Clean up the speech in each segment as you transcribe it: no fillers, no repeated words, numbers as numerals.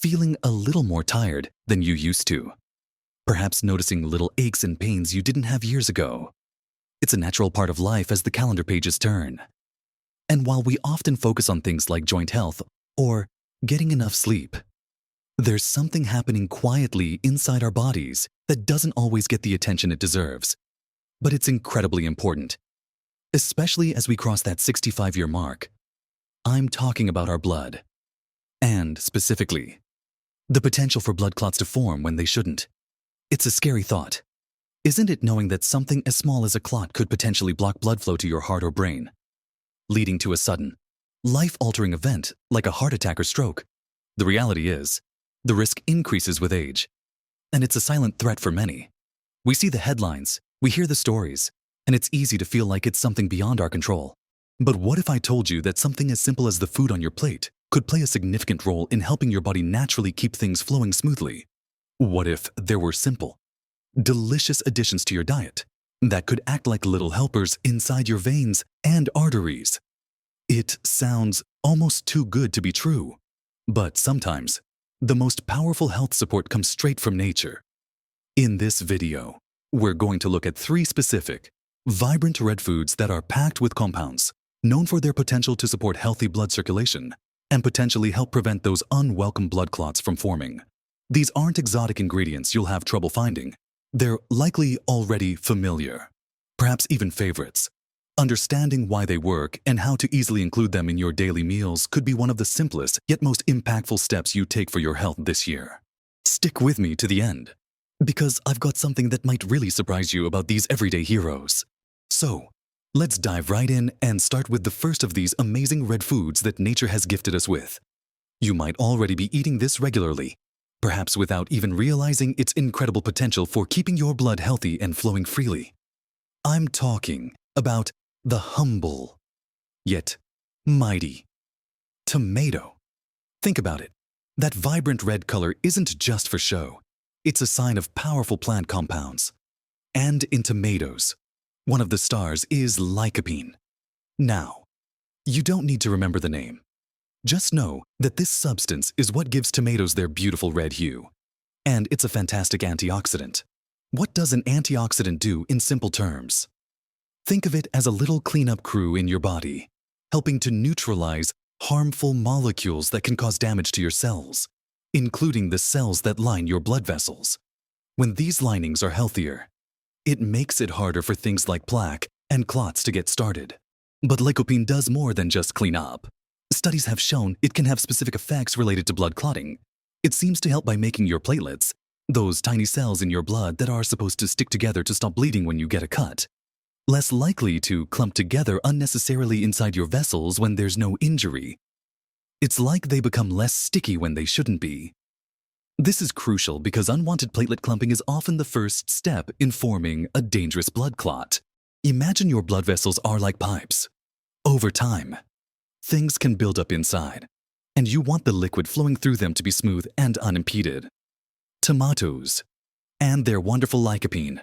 feeling a little more tired than you used to. Perhaps noticing little aches and pains you didn't have years ago. It's a natural part of life as the calendar pages turn. And while we often focus on things like joint health or getting enough sleep, there's something happening quietly inside our bodies that doesn't always get the attention it deserves. But it's incredibly important, especially as we cross that 65-year mark. I'm talking about our blood. And, specifically, the potential for blood clots to form when they shouldn't. It's a scary thought, isn't it, knowing that something as small as a clot could potentially block blood flow to your heart or brain, leading to a sudden, life-altering event like a heart attack or stroke? The reality is, the risk increases with age, and it's a silent threat for many. We see the headlines, we hear the stories, and it's easy to feel like it's something beyond our control. But what if I told you that something as simple as the food on your plate could play a significant role in helping your body naturally keep things flowing smoothly? What if there were simple, delicious additions to your diet that could act like little helpers inside your veins and arteries? It sounds almost too good to be true, but sometimes the most powerful health support comes straight from nature. In this video, we're going to look at 3 specific, vibrant red foods that are packed with compounds known for their potential to support healthy blood circulation and potentially help prevent those unwelcome blood clots from forming. These aren't exotic ingredients you'll have trouble finding. They're likely already familiar, perhaps even favorites. Understanding why they work and how to easily include them in your daily meals could be one of the simplest yet most impactful steps you take for your health this year. Stick with me to the end, because I've got something that might really surprise you about these everyday heroes. So, let's dive right in and start with the first of these amazing red foods that nature has gifted us with. You might already be eating this regularly, perhaps without even realizing its incredible potential for keeping your blood healthy and flowing freely. I'm talking about the humble, yet mighty, tomato. Think about it. That vibrant red color isn't just for show. It's a sign of powerful plant compounds. And in tomatoes, one of the stars is lycopene. Now, you don't need to remember the name. Just know that this substance is what gives tomatoes their beautiful red hue. And it's a fantastic antioxidant. What does an antioxidant do in simple terms? Think of it as a little cleanup crew in your body, helping to neutralize harmful molecules that can cause damage to your cells, including the cells that line your blood vessels. When these linings are healthier, it makes it harder for things like plaque and clots to get started. But lycopene does more than just clean up. Studies have shown it can have specific effects related to blood clotting. It seems to help by making your platelets, those tiny cells in your blood that are supposed to stick together to stop bleeding when you get a cut, less likely to clump together unnecessarily inside your vessels when there's no injury. It's like they become less sticky when they shouldn't be. This is crucial because unwanted platelet clumping is often the first step in forming a dangerous blood clot. Imagine your blood vessels are like pipes. Over time, things can build up inside, and you want the liquid flowing through them to be smooth and unimpeded. Tomatoes, and their wonderful lycopene,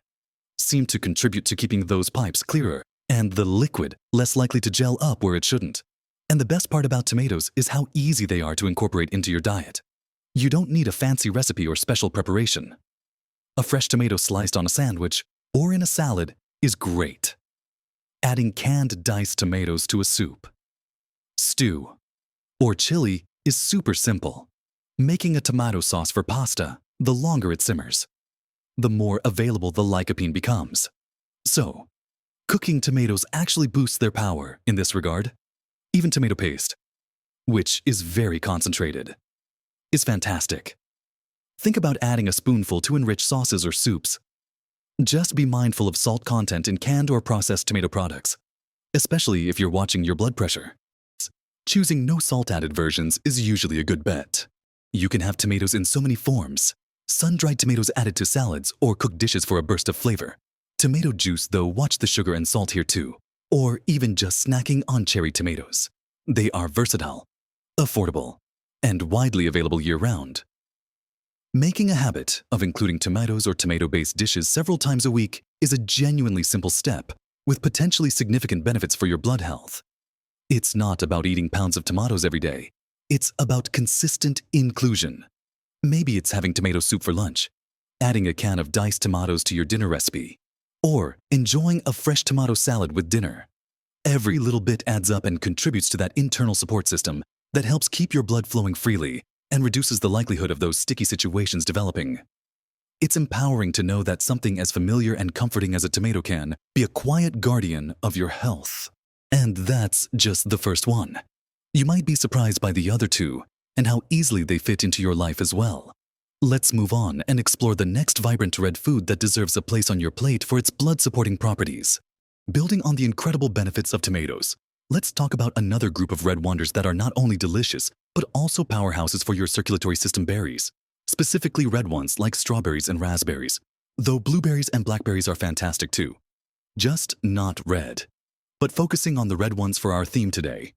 seem to contribute to keeping those pipes clearer and the liquid less likely to gel up where it shouldn't. And the best part about tomatoes is how easy they are to incorporate into your diet. You don't need a fancy recipe or special preparation. A fresh tomato sliced on a sandwich or in a salad is great. Adding canned diced tomatoes to a soup, stew, or chili is super simple. Making a tomato sauce for pasta, the longer it simmers, the more available the lycopene becomes. So, cooking tomatoes actually boosts their power in this regard. Even tomato paste, which is very concentrated, is fantastic. Think about adding a spoonful to enrich sauces or soups. Just be mindful of salt content in canned or processed tomato products, especially if you're watching your blood pressure. Choosing no salt-added versions is usually a good bet. You can have tomatoes in so many forms. Sun-dried tomatoes added to salads or cooked dishes for a burst of flavor. Tomato juice, though, watch the sugar and salt here too. Or even just snacking on cherry tomatoes. They are versatile, affordable, and widely available year-round. Making a habit of including tomatoes or tomato-based dishes several times a week is a genuinely simple step with potentially significant benefits for your blood health. It's not about eating pounds of tomatoes every day. It's about consistent inclusion. Maybe it's having tomato soup for lunch, adding a can of diced tomatoes to your dinner recipe, or enjoying a fresh tomato salad with dinner. Every little bit adds up and contributes to that internal support system that helps keep your blood flowing freely and reduces the likelihood of those sticky situations developing. It's empowering to know that something as familiar and comforting as a tomato can be a quiet guardian of your health. And that's just the first one. You might be surprised by the other two and how easily they fit into your life as well. Let's move on and explore the next vibrant red food that deserves a place on your plate for its blood-supporting properties. Building on the incredible benefits of tomatoes, let's talk about another group of red wonders that are not only delicious, but also powerhouses for your circulatory system berries, specifically red ones like strawberries and raspberries, though blueberries and blackberries are fantastic too. Just not red. But focusing on the red ones for our theme today.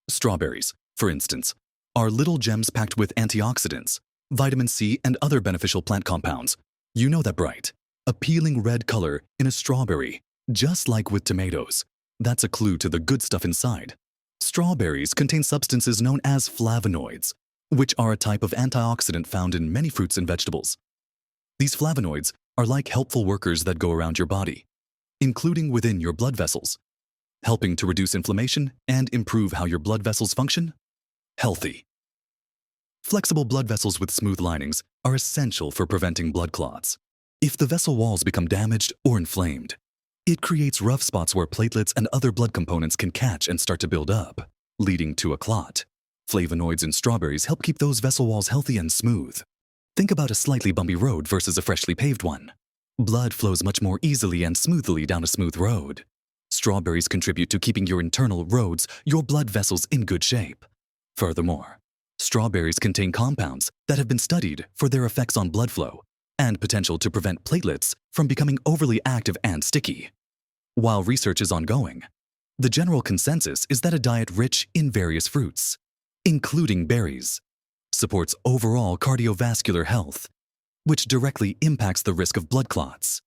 Strawberries, for instance, are little gems packed with antioxidants, vitamin C, and other beneficial plant compounds. You know that bright, appealing red color in a strawberry, just like with tomatoes. That's a clue to the good stuff inside. Strawberries contain substances known as flavonoids, which are a type of antioxidant found in many fruits and vegetables. These flavonoids are like helpful workers that go around your body, including within your blood vessels, helping to reduce inflammation and improve how your blood vessels function. Healthy. Flexible blood vessels with smooth linings are essential for preventing blood clots. If the vessel walls become damaged or inflamed, it creates rough spots where platelets and other blood components can catch and start to build up, leading to a clot. Flavonoids in strawberries help keep those vessel walls healthy and smooth. Think about a slightly bumpy road versus a freshly paved one. Blood flows much more easily and smoothly down a smooth road. Strawberries contribute to keeping your internal roads, your blood vessels, in good shape. Furthermore, strawberries contain compounds that have been studied for their effects on blood flow and potential to prevent platelets from becoming overly active and sticky. While research is ongoing, the general consensus is that a diet rich in various fruits, including berries, supports overall cardiovascular health, which directly impacts the risk of blood clots.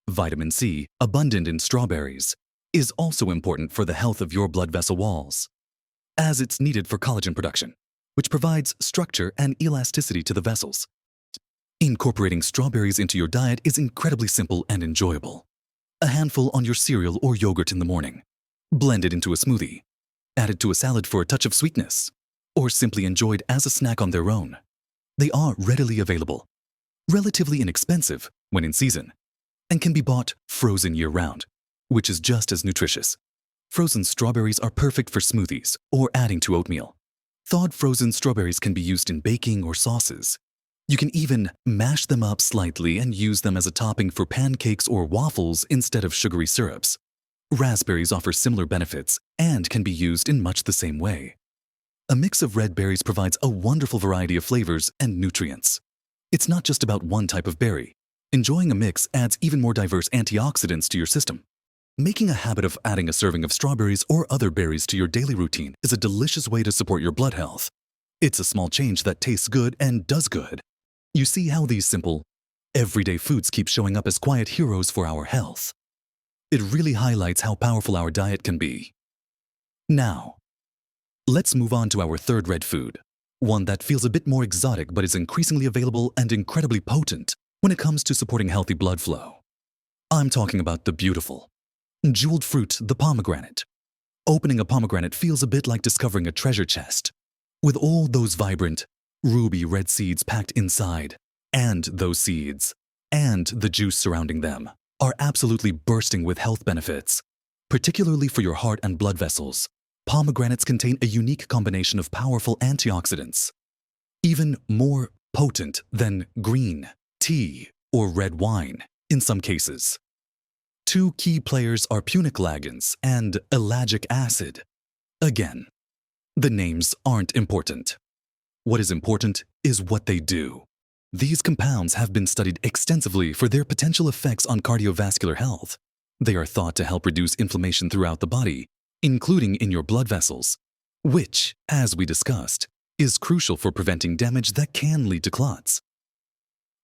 Vitamin C, abundant in strawberries, is also important for the health of your blood vessel walls, as it's needed for collagen production, which provides structure and elasticity to the vessels. Incorporating strawberries into your diet is incredibly simple and enjoyable. A handful on your cereal or yogurt in the morning. Blend it into a smoothie. Add it to a salad for a touch of sweetness, or simply enjoyed as a snack on their own. They are readily available, relatively inexpensive when in season, and can be bought frozen year-round, which is just as nutritious. Frozen strawberries are perfect for smoothies or adding to oatmeal. Thawed frozen strawberries can be used in baking or sauces. You can even mash them up slightly and use them as a topping for pancakes or waffles instead of sugary syrups. Raspberries offer similar benefits and can be used in much the same way. A mix of red berries provides a wonderful variety of flavors and nutrients. It's not just about one type of berry. Enjoying a mix adds even more diverse antioxidants to your system. Making a habit of adding a serving of strawberries or other berries to your daily routine is a delicious way to support your blood health. It's a small change that tastes good and does good. You see how these simple, everyday foods keep showing up as quiet heroes for our health. It really highlights how powerful our diet can be. Now, let's move on to our third red food, one that feels a bit more exotic but is increasingly available and incredibly potent when it comes to supporting healthy blood flow. I'm talking about the beautiful, jeweled fruit, the pomegranate. Opening a pomegranate feels a bit like discovering a treasure chest, with all those vibrant, ruby red seeds packed inside, and those seeds, and the juice surrounding them, are absolutely bursting with health benefits. Particularly for your heart and blood vessels, pomegranates contain a unique combination of powerful antioxidants, even more potent than green tea or red wine in some cases. Two key players are punicalagins and ellagic acid. Again, the names aren't important. What is important is what they do. These compounds have been studied extensively for their potential effects on cardiovascular health. They are thought to help reduce inflammation throughout the body, including in your blood vessels, which, as we discussed, is crucial for preventing damage that can lead to clots.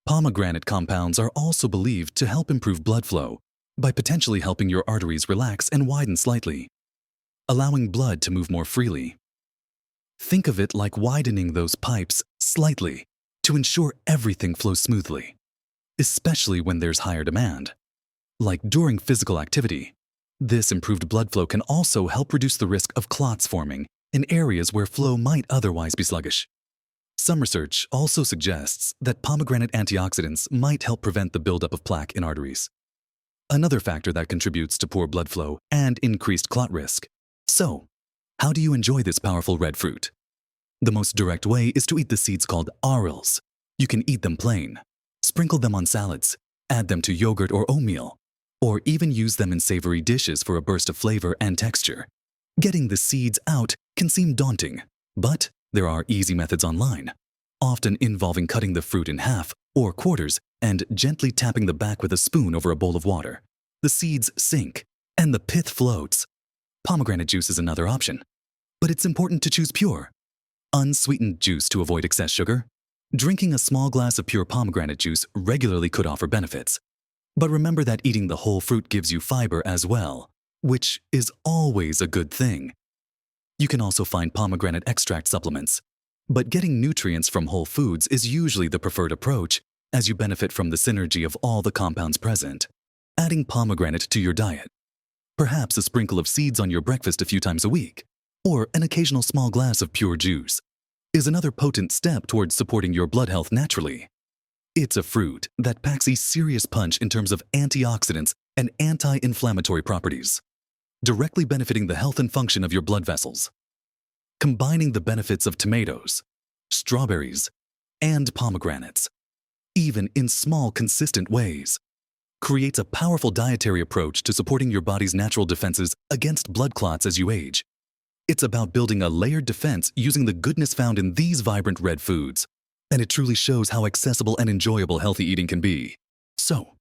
Pomegranate compounds are also believed to help improve blood flow by potentially helping your arteries relax and widen slightly, allowing blood to move more freely. Think of it like widening those pipes slightly to ensure everything flows smoothly, especially when there's higher demand. Like during physical activity, this improved blood flow can also help reduce the risk of clots forming in areas where flow might otherwise be sluggish. Some research also suggests that pomegranate antioxidants might help prevent the buildup of plaque in arteries, another factor that contributes to poor blood flow and increased clot risk. So, how do you enjoy this powerful red fruit? The most direct way is to eat the seeds called arils. You can eat them plain, sprinkle them on salads, add them to yogurt or oatmeal, or even use them in savory dishes for a burst of flavor and texture. Getting the seeds out can seem daunting, but there are easy methods online, often involving cutting the fruit in half or quarters and gently tapping the back with a spoon over a bowl of water. The seeds sink, and the pith floats. Pomegranate juice is another option, but it's important to choose pure, unsweetened juice to avoid excess sugar. Drinking a small glass of pure pomegranate juice regularly could offer benefits, but remember that eating the whole fruit gives you fiber as well, which is always a good thing. You can also find pomegranate extract supplements, but getting nutrients from whole foods is usually the preferred approach as you benefit from the synergy of all the compounds present. Adding pomegranate to your diet, perhaps a sprinkle of seeds on your breakfast a few times a week, or an occasional small glass of pure juice, is another potent step towards supporting your blood health naturally. It's a fruit that packs a serious punch in terms of antioxidants and anti-inflammatory properties, directly benefiting the health and function of your blood vessels. Combining the benefits of tomatoes, strawberries, and pomegranates, even in small, consistent ways, creates a powerful dietary approach to supporting your body's natural defenses against blood clots as you age. It's about building a layered defense using the goodness found in these vibrant red foods, and it truly shows how accessible and enjoyable healthy eating can be. So,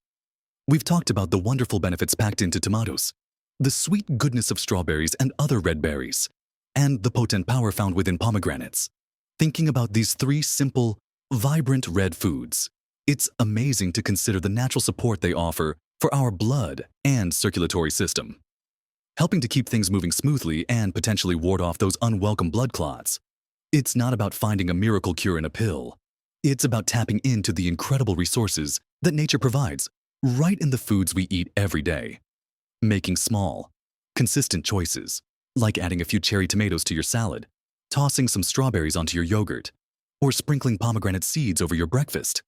we've talked about the wonderful benefits packed into tomatoes, the sweet goodness of strawberries and other red berries, and the potent power found within pomegranates. Thinking about these three simple, vibrant red foods, it's amazing to consider the natural support they offer for our blood and circulatory system, helping to keep things moving smoothly and potentially ward off those unwelcome blood clots. It's not about finding a miracle cure in a pill. It's about tapping into the incredible resources that nature provides right in the foods we eat every day. Making small, consistent choices, like adding a few cherry tomatoes to your salad, tossing some strawberries onto your yogurt, or sprinkling pomegranate seeds over your breakfast,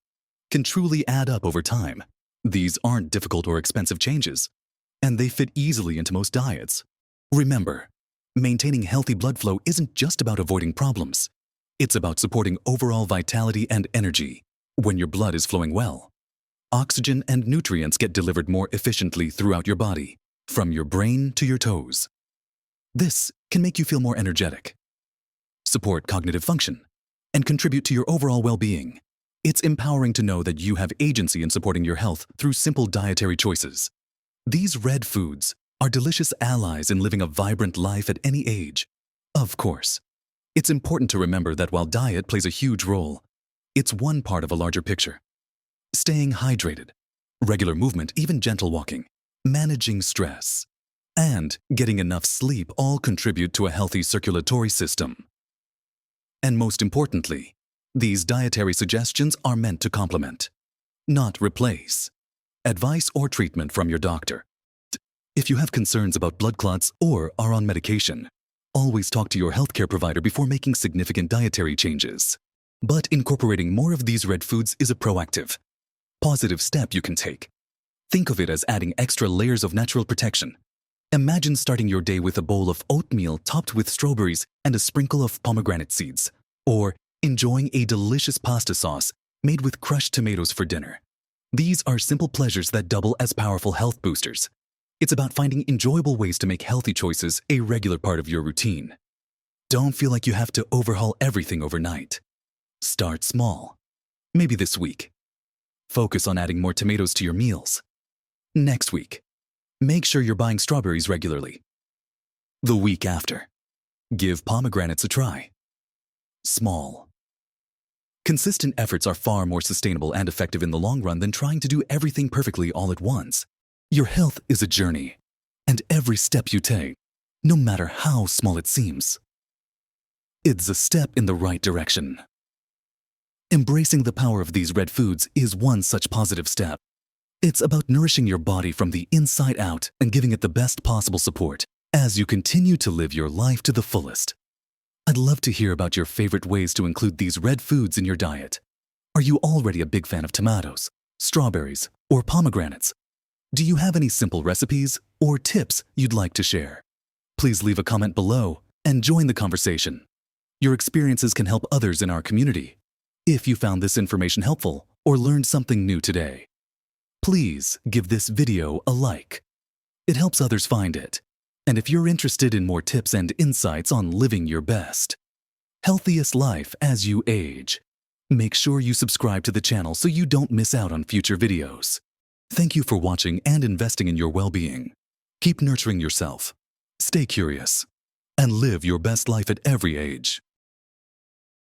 can truly add up over time. These aren't difficult or expensive changes, and they fit easily into most diets. Remember, maintaining healthy blood flow isn't just about avoiding problems. It's about supporting overall vitality and energy. When your blood is flowing well, oxygen and nutrients get delivered more efficiently throughout your body, from your brain to your toes. This can make you feel more energetic, support cognitive function, and contribute to your overall well-being. It's empowering to know that you have agency in supporting your health through simple dietary choices. These red foods are delicious allies in living a vibrant life at any age. Of course, it's important to remember that while diet plays a huge role, it's one part of a larger picture. Staying hydrated, regular movement, even gentle walking, managing stress, and getting enough sleep all contribute to a healthy circulatory system. And most importantly, these dietary suggestions are meant to complement, not replace, advice or treatment from your doctor. If you have concerns about blood clots or are on medication, always talk to your healthcare provider before making significant dietary changes. But incorporating more of these red foods is a proactive, positive step you can take. Think of it as adding extra layers of natural protection. Imagine starting your day with a bowl of oatmeal topped with strawberries and a sprinkle of pomegranate seeds, or enjoying a delicious pasta sauce made with crushed tomatoes for dinner. These are simple pleasures that double as powerful health boosters. It's about finding enjoyable ways to make healthy choices a regular part of your routine. Don't feel like you have to overhaul everything overnight. Start small. Maybe this week, focus on adding more tomatoes to your meals. Next week, make sure you're buying strawberries regularly. The week after, give pomegranates a try. Small. Consistent efforts are far more sustainable and effective in the long run than trying to do everything perfectly all at once. Your health is a journey, and every step you take, no matter how small it seems, it's a step in the right direction. Embracing the power of these red foods is one such positive step. It's about nourishing your body from the inside out and giving it the best possible support as you continue to live your life to the fullest. I'd love to hear about your favorite ways to include these red foods in your diet. Are you already a big fan of tomatoes, strawberries, or pomegranates? Do you have any simple recipes or tips you'd like to share? Please leave a comment below and join the conversation. Your experiences can help others in our community. If you found this information helpful or learned something new today, please give this video a like. It helps others find it. And if you're interested in more tips and insights on living your best, healthiest life as you age, make sure you subscribe to the channel so you don't miss out on future videos. Thank you for watching and investing in your well-being. Keep nurturing yourself, stay curious, and live your best life at every age.